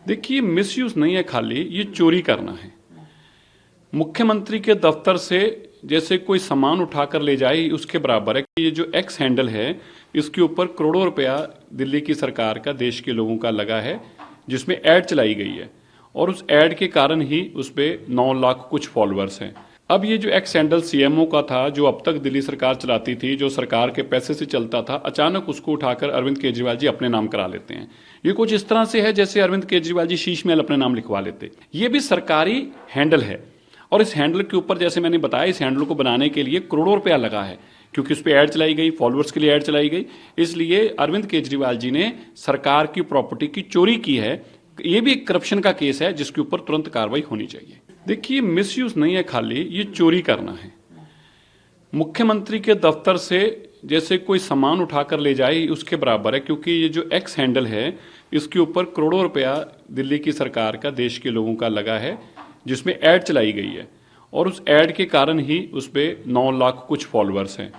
देखिए, मिसयूज नहीं है, खाली ये चोरी करना है। मुख्यमंत्री के दफ्तर से जैसे कोई सामान उठाकर ले जाए उसके बराबर है कि ये जो एक्स हैंडल है इसके ऊपर करोड़ों रुपया दिल्ली की सरकार का, देश के लोगों का लगा है, जिसमें ऐड चलाई गई है और उस ऐड के कारण ही उस पर 9 लाख कुछ फॉलोअर्स हैं। अब ये जो एक्स हैंडल सीएमओ का था, जो अब तक दिल्ली सरकार चलाती थी, जो सरकार के पैसे से चलता था, अचानक उसको उठाकर अरविंद केजरीवाल जी अपने नाम करा लेते हैं। ये कुछ इस तरह से है जैसे अरविंद केजरीवाल जी शीश महल अपने नाम लिखवा लेते। ये भी सरकारी हैंडल है और इस हैंडल के ऊपर, जैसे मैंने बताया, इस हैंडल को बनाने के लिए करोड़ों रुपया लगा है, क्योंकि उस पर ऐड चलाई गई, फॉलोअर्स के लिए ऐड चलाई गई। इसलिए अरविंद केजरीवाल जी ने सरकार की प्रॉपर्टी की चोरी की है। ये भी एक करप्शन का केस है जिसके ऊपर तुरंत कार्रवाई होनी चाहिए। देखिए, मिसयूज नहीं है, खाली ये चोरी करना है। मुख्यमंत्री के दफ्तर से जैसे कोई सामान उठाकर ले जाए उसके बराबर है, क्योंकि ये जो एक्स हैंडल है इसके ऊपर करोड़ों रुपया दिल्ली की सरकार का, देश के लोगों का लगा है, जिसमें ऐड चलाई गई है और उस ऐड के कारण ही उस पर 9 लाख कुछ फॉलोअर्स हैं।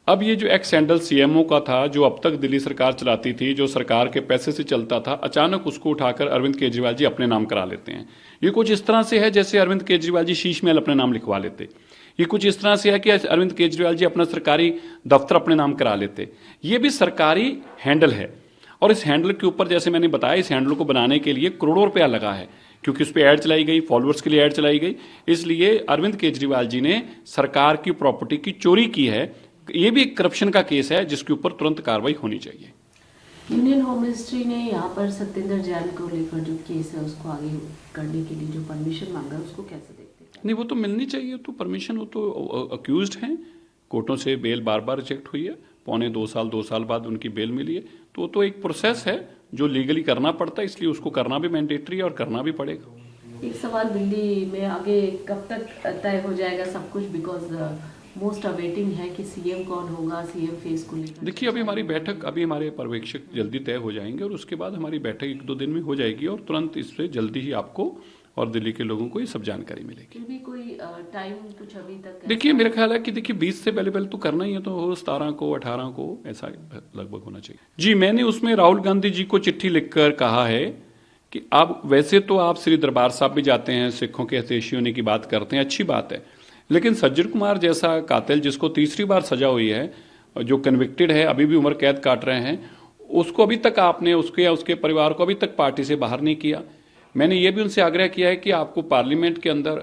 अब ये जो एक्स हैंडल सीएमओ का था, जो अब तक दिल्ली सरकार चलाती थी, जो सरकार के पैसे से चलता था, अचानक उसको उठाकर अरविंद केजरीवाल जी अपने नाम करा लेते हैं। ये कुछ इस तरह से है जैसे अरविंद केजरीवाल जी शीश महल अपने नाम लिखवा लेते। ये कुछ इस तरह से है कि अरविंद केजरीवाल जी अपना सरकारी दफ्तर अपने नाम करा लेते। ये भी सरकारी हैंडल है और इस हैंडल के ऊपर, जैसे मैंने बताया, इस हैंडल को बनाने के लिए करोड़ों रुपया लगा है, क्योंकि उस पर ऐड चलाई गई, फॉलोअर्स के लिए ऐड चलाई गई। इसलिए अरविंद केजरीवाल जी ने सरकार की प्रॉपर्टी की चोरी की है। ये भी एक करप्शन का केस है जिसके ऊपर तुरंत कार्रवाई होनी चाहिए। यूनियन होम मिनिस्ट्री ने यहाँ पर सत्येंद्र जैन को लेकर जो केस है उसको आगे करने के लिए जो परमिशन मांगा है उसको कैसे देखते हैं? नहीं, वो तो मिलनी चाहिए, तो परमिशन, वो तो अक्यूज्ड हैं, कोर्टों से बेल बार बार रिजेक्ट हुई है, 2 साल बाद उनकी बेल मिली है, तो वो तो एक प्रोसेस है जो लीगली करना पड़ता है, इसलिए उसको करना भी मैंडेटरी है और करना भी पड़ेगा। एक सवाल, दिल्ली में आगे कब तक तय हो जाएगा सब कुछ? बिकॉज मोस्ट अवेटिंग है कि सीएम कौन होगा, सीएम फेस को लेकर। देखिए, अभी हमारी बैठक, अभी हमारे पर्यवेक्षक जल्दी तय हो जाएंगे और उसके बाद हमारी बैठक 1-2 दिन में हो जाएगी और तुरंत इस पर जल्दी ही आपको और दिल्ली के लोगों को ये सब जानकारी मिलेगी। भी कोई टाइम कुछ अभी तक? देखिए, मेरा ख्याल है कि देखिए 20 से पहले तो करना ही है, तो 17 को 18 को ऐसा लगभग होना चाहिए। जी, मैंने उसमें राहुल गांधी जी को चिट्ठी लिखकर कहा है कि आप, वैसे तो आप श्री दरबार साहब भी जाते हैं, सिखों के हितैषी होने की बात करते हैं, अच्छी बात है, लेकिन सज्जन कुमार जैसा कातिल जिसको 3री बार सजा हुई है, जो कन्विक्टेड है, अभी भी उम्र कैद काट रहे हैं, उसको अभी तक आपने, उसके या उसके परिवार को अभी तक पार्टी से बाहर नहीं किया। मैंने ये भी उनसे आग्रह किया है कि आपको पार्लियामेंट के अंदर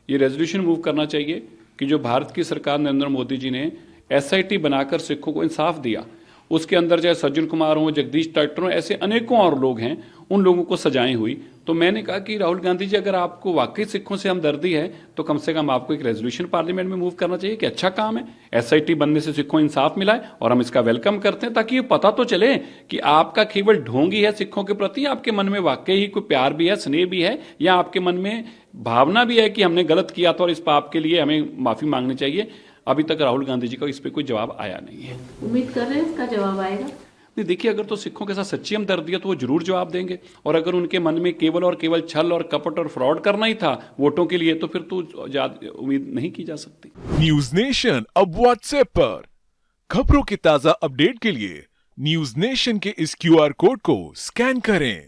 ये रेजोल्यूशन मूव करना चाहिए कि जो भारत की सरकार नरेंद्र मोदी जी ने एसआईटी बनाकर सिखों को इंसाफ दिया, उसके अंदर चाहे सज्जन कुमार हो, जगदीश टाइटर हो, ऐसे अनेकों और लोग हैं, उन लोगों को सजाएं हुई। तो मैंने कहा कि राहुल गांधी जी, अगर आपको वाकई सिखों से हमदर्दी है तो कम से कम आपको एक रेजोल्यूशन पार्लियामेंट में मूव करना चाहिए कि अच्छा काम है, एसआईटी बनने से सिखों इंसाफ मिला है और हम इसका वेलकम करते हैं, ताकि ये पता तो चले कि आपका केवल ढोंग ही है सिखों के प्रति, आपके मन में वाकई ही कोई प्यार भी है, स्नेह भी है, या आपके मन में भावना भी है कि हमने गलत किया था और इस पाप के लिए हमें माफी मांगनी चाहिए। अभी तक राहुल गांधी जी का इस पर कोई जवाब आया नहीं है। उम्मीद कर रहे हैं इसका जवाब आएगा? नहीं, देखिए, अगर तो सिखों के साथ सच्ची हमदर्दी है तो वो जरूर जवाब देंगे, और अगर उनके मन में केवल और केवल छल और कपट और फ्रॉड करना ही था वोटों के लिए, तो फिर तो उम्मीद नहीं की जा सकती। न्यूज नेशन अब व्हाट्सएप पर खबरों के ताजा अपडेट के लिए न्यूज नेशन के इस क्यूआर कोड को स्कैन करें।